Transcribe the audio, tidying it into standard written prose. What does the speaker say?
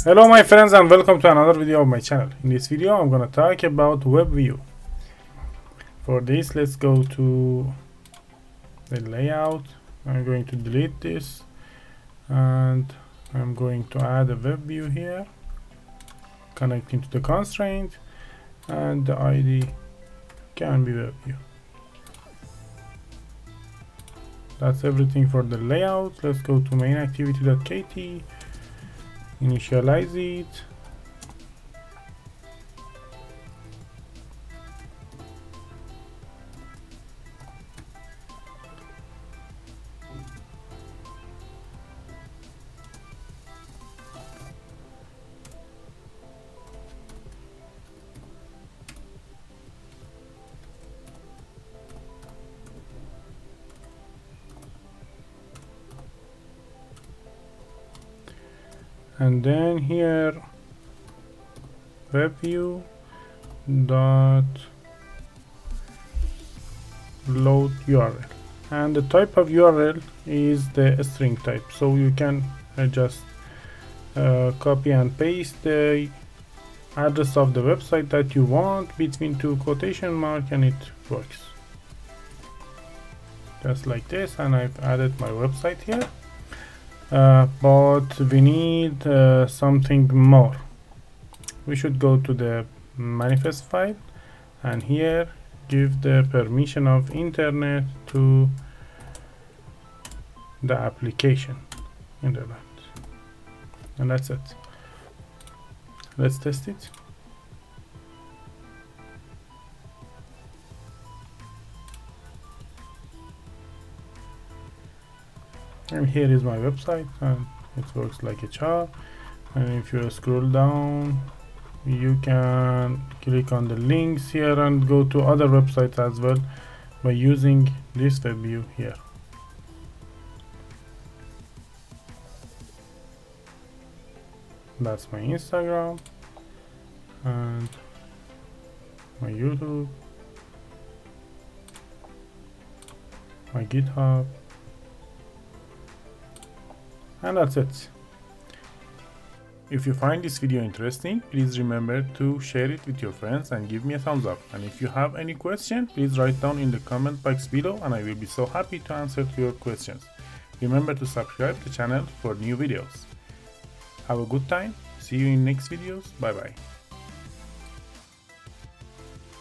Hello my friends and welcome to another video of my channel. In this video I'm gonna talk about WebView. For this, let's go to the layout. I'm going to delete this and I'm going to add a WebView here, connecting to the constraint, and the ID can be WebView. That's everything for the layout. Let's go to main activity.kt, initialize it, and then here WebView dot load URL, and the type of URL is the string type, so you can just copy and paste the address of the website that you want between two quotation marks and it works just like this. And I've added my website here. But we need something more. We should go to the manifest file and here give the permission of internet to the application internet, and that's it. Let's test it. And here is my website and it works like a charm. And if you scroll down, you can click on the links here and go to other websites as well by using this WebView here. That's my Instagram and my YouTube, my GitHub, and that's it. If you find this video interesting, please remember to share it with your friends and give me a thumbs up. And if you have any question, please write down in the comment box below and I will be so happy to answer to your questions. Remember to subscribe to the channel for new videos. Have a good time. See you in next videos. Bye bye.